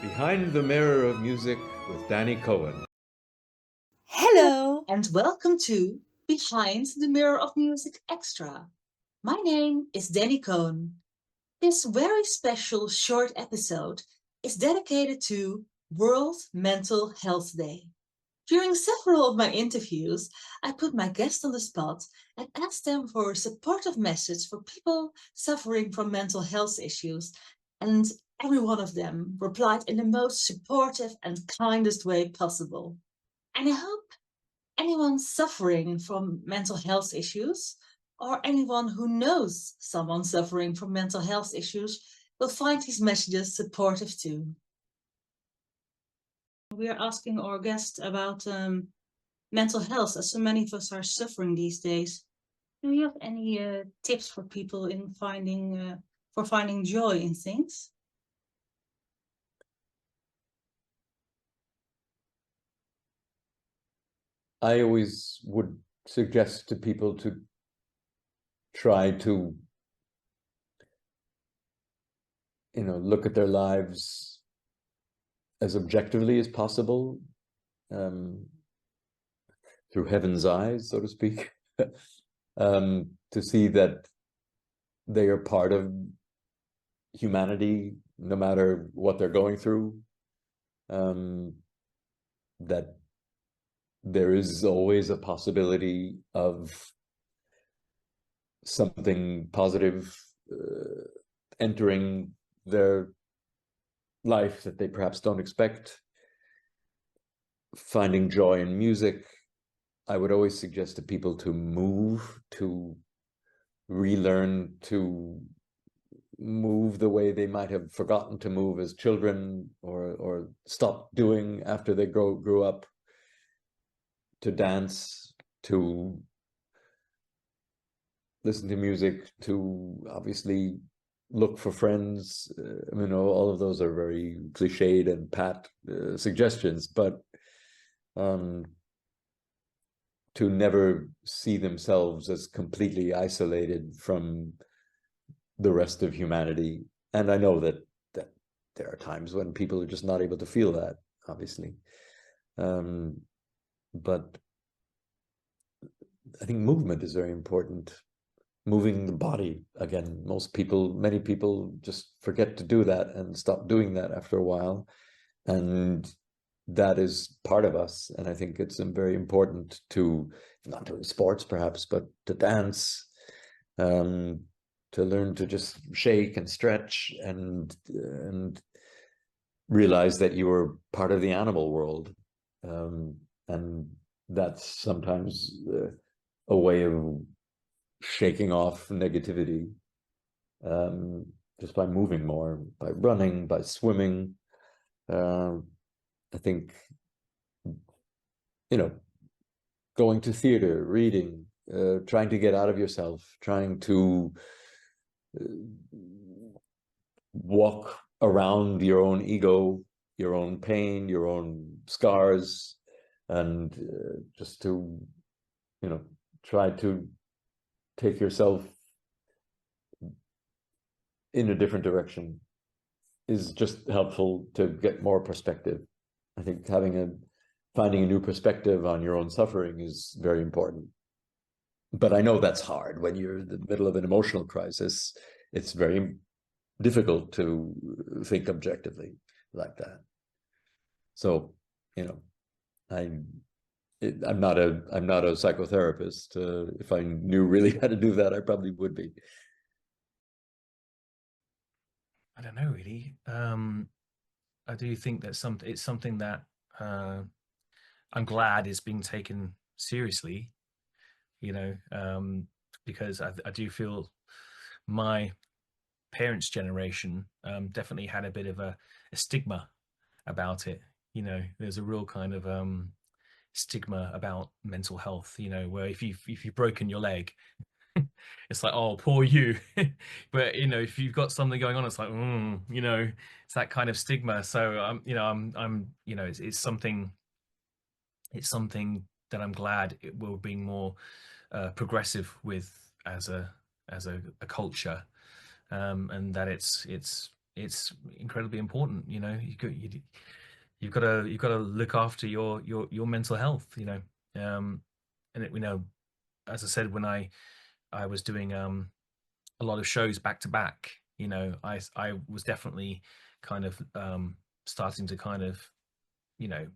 Behind the Mirror of Music with Dannii Cohen. Hello, and welcome to Behind the Mirror of Music Extra. My name is Dannii Cohen. This very special short episode is dedicated to World Mental Health Day. During several of my interviews, I put my guests on the spot and asked them for a supportive message for people suffering from mental health issues, and every one of them replied in the most supportive and kindest way possible. And I hope anyone suffering from mental health issues or anyone who knows someone suffering from mental health issues will find these messages supportive too. We are asking our guests about mental health, as so many of us are suffering these days. Do you have any tips for people in finding joy in things? I always would suggest to people to try to, look at their lives as objectively as possible, through heaven's eyes, so to speak, to see that they are part of humanity, no matter what they're going through, that there is always a possibility of something positive entering their life that they perhaps don't expect. Finding joy in music, I would always suggest to people to move, to relearn to move the way they might have forgotten to move as children, or stopped doing after they grew up, to dance, to listen to music, to obviously look for friends. All of those are very cliched and pat suggestions, but to never see themselves as completely isolated from the rest of humanity. And I know that there are times when people are just not able to feel that, obviously. But I think movement is very important. Moving the body again. Many people just forget to do that and stop doing that after a while. And that is part of us. And I think it's very important to, not doing sports perhaps, but to dance, to learn to just shake and stretch and realize that you are part of the animal world. And that's sometimes a way of shaking off negativity, just by moving more, by running, by swimming. I think, going to theater, reading, trying to get out of yourself, trying to walk around your own ego, your own pain, your own scars, and just to, try to take yourself in a different direction is just helpful to get more perspective. I think finding a new perspective on your own suffering is very important. But I know that's hard when you're in the middle of an emotional crisis. It's very difficult to think objectively like that. So, I'm not a psychotherapist. If I knew really how to do that, I probably would be. I don't know, really. I do think that it's something that I'm glad is being taken seriously, because I do feel my parents' generation definitely had a bit of a stigma about it. There's a real kind of stigma about mental health, where if you've broken your leg, it's like, oh, poor you. But if you've got something going on, it's like, it's that kind of stigma. So it's something that I'm glad it will be more progressive with as a culture, and that it's it's incredibly important. You know, you've got to look after your mental health. You know, and it, you know, as I said, when I was doing a lot of shows back to back, you know, I was definitely kind of starting to kind of, you know,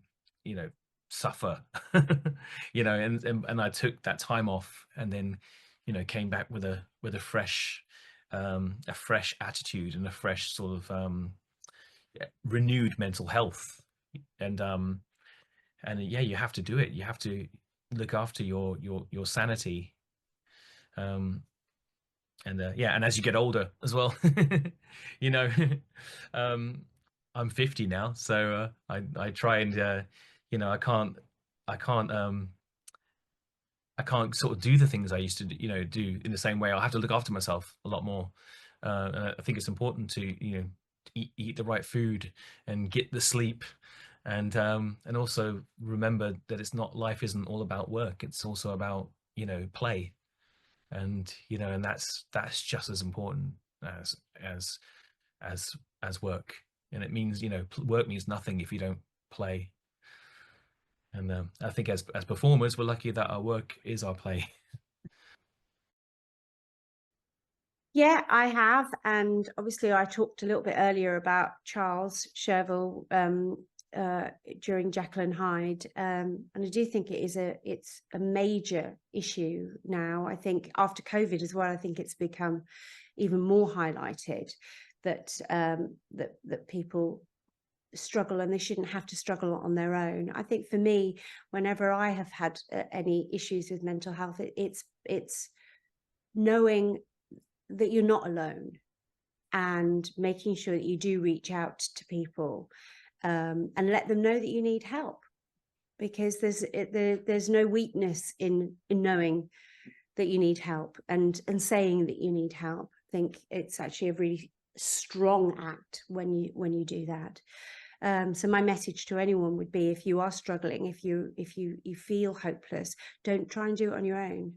suffer, you know, and I took that time off, and then, you know, came back with a fresh attitude and a fresh sort of renewed mental health, and yeah, you have to do it. You have to look after your sanity, and yeah, and as you get older as well, you know, um, I'm 50 now, so I try and you know, I can't sort of do the things I used to, you know, do in the same way. I have to look after myself a lot more. And I think it's important to, you know, eat the right food and get the sleep, and also remember that it's not, life isn't all about work. It's also about, you know, play, and, you know, and that's just as important as work. And it means, you know, work means nothing if you don't play. And I think as performers, we're lucky that our work is our play. Yeah, I have. And obviously I talked a little bit earlier about Charles Sherville during Jekyll and Hyde. And I do think it's a major issue now. I think after COVID as well, I think it's become even more highlighted that that people struggle, and they shouldn't have to struggle on their own. I think for me, whenever I have had any issues with mental health, it's knowing that you're not alone, and making sure that you do reach out to people, and let them know that you need help, because there's no weakness in knowing that you need help, and saying that you need help. I think it's actually a really strong act when you do that. So my message to anyone would be, if you are struggling, if you feel hopeless, don't try and do it on your own.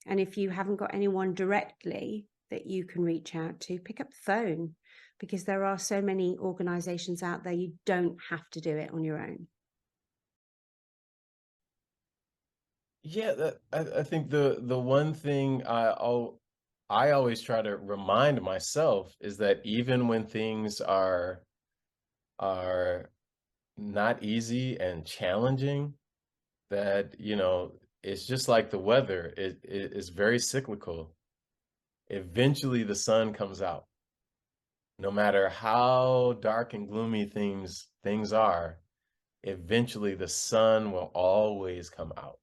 And if you haven't got anyone directly that you can reach out to, pick up the phone, because there are so many organizations out there. You don't have to do it on your own. Yeah, I think the one thing I always try to remind myself is that even when things are not easy and challenging, that, you know, it's just like the weather. It is very cyclical. Eventually the sun comes out. No matter how dark and gloomy things are, eventually the sun will always come out.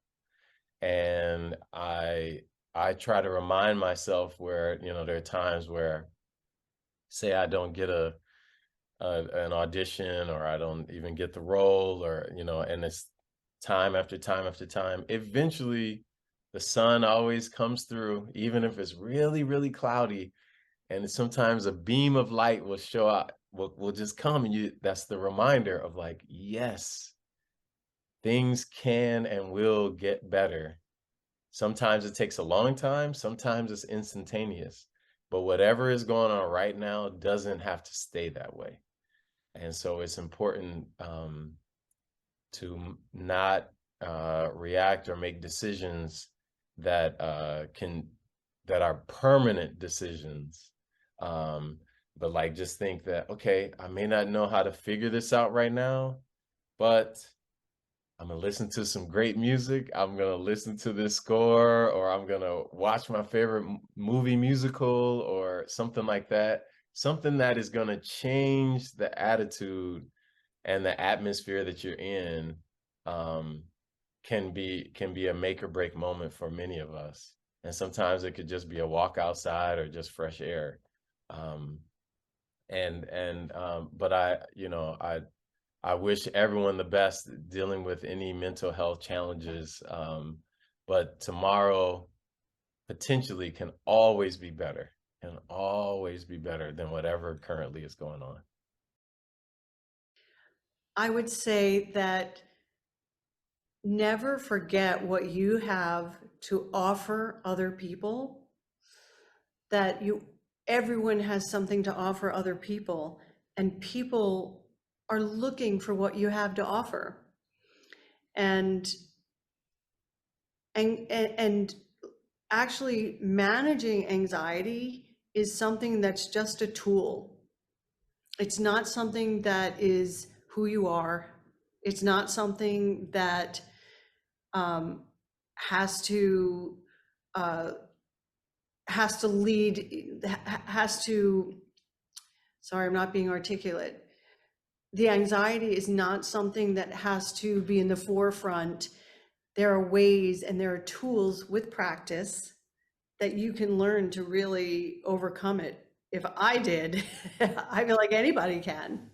And I try to remind myself where, you know, there are times where, say, I don't get an audition, or I don't even get the role, or, you know, and it's time after time after time. Eventually the sun always comes through, even if it's really, really cloudy. And sometimes a beam of light will show up, will just come, and that's the reminder of, like, yes, things can and will get better. Sometimes it takes a long time, sometimes it's instantaneous, but whatever is going on right now doesn't have to stay that way. And so it's important to not react or make decisions that are permanent decisions. But, like, just think that, okay, I may not know how to figure this out right now, but I'm gonna listen to some great music. I'm gonna listen to this score, or I'm gonna watch my favorite movie musical, or something like that. Something that is gonna change the attitude and the atmosphere that you're in. Can be a make or break moment for many of us. And sometimes it could just be a walk outside or just fresh air. But I wish everyone the best dealing with any mental health challenges. But tomorrow potentially can always be better, than whatever currently is going on. I would say that never forget what you have to offer other people, that everyone has something to offer other people, and people are looking for what you have to offer. And actually managing anxiety is something that's just a tool. It's not something that is who you are. It's not something that has to sorry, I'm not being articulate. The anxiety is not something that has to be in the forefront. There are ways and there are tools with practice that you can learn to really overcome it. If I did, I feel like anybody can.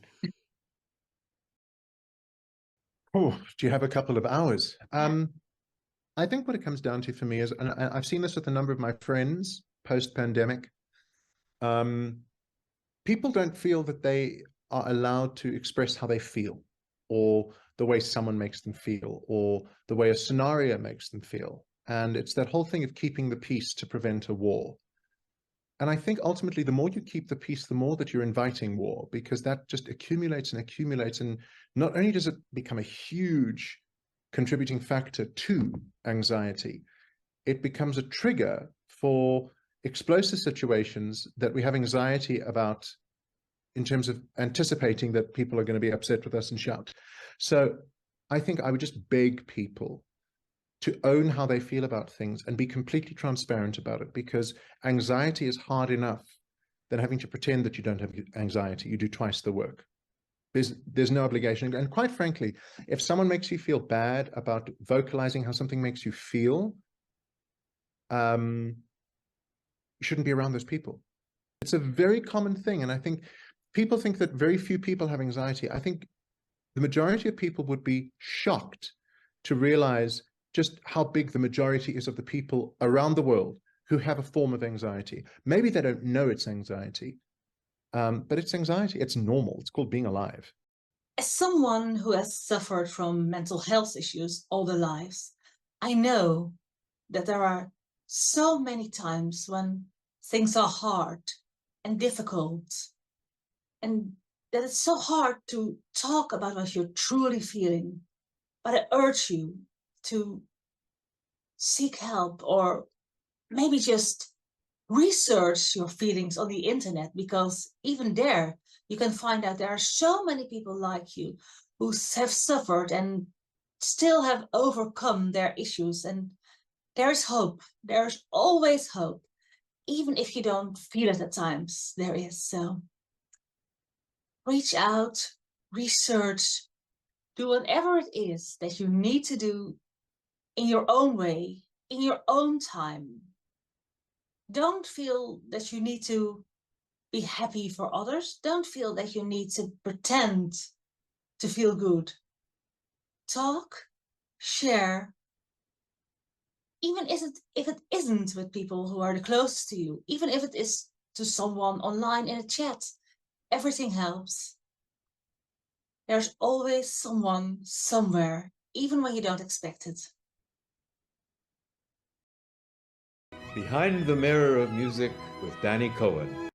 Oh, do you have a couple of hours? I think what it comes down to for me is, and I've seen this with a number of my friends post-pandemic, people don't feel that they are allowed to express how they feel, or the way someone makes them feel, or the way a scenario makes them feel. And it's that whole thing of keeping the peace to prevent a war. And I think ultimately, the more you keep the peace, the more that you're inviting war, because that just accumulates and accumulates. And not only does it become a huge contributing factor to anxiety, it becomes a trigger for explosive situations that we have anxiety about, in terms of anticipating that people are going to be upset with us and shout. So I think I would just beg people to own how they feel about things and be completely transparent about it, because anxiety is hard enough than having to pretend that you don't have anxiety. You do twice the work. There's no obligation. And quite frankly, if someone makes you feel bad about vocalizing how something makes you feel, you shouldn't be around those people. It's a very common thing. And I think people think that very few people have anxiety. I think the majority of people would be shocked to realize just how big the majority is of the people around the world who have a form of anxiety. Maybe they don't know it's anxiety, but it's anxiety. It's normal. It's called being alive. As someone who has suffered from mental health issues all their lives, I know that there are so many times when things are hard and difficult, and that it's so hard to talk about what you're truly feeling. But I urge you to seek help, or maybe just research your feelings on the internet, because even there you can find out there are so many people like you who have suffered and still have overcome their issues. And there's hope. There's always hope. Even if you don't feel it at times, there is. So reach out, research, do whatever it is that you need to do in your own way, in your own time. Don't feel that you need to be happy for others. Don't feel that you need to pretend to feel good. Talk, share, even if it isn't with people who are the closest to you, even if it is to someone online in a chat, everything helps. There's always someone somewhere, even when you don't expect it. Behind the Mirror of Music with Dannii Cohen.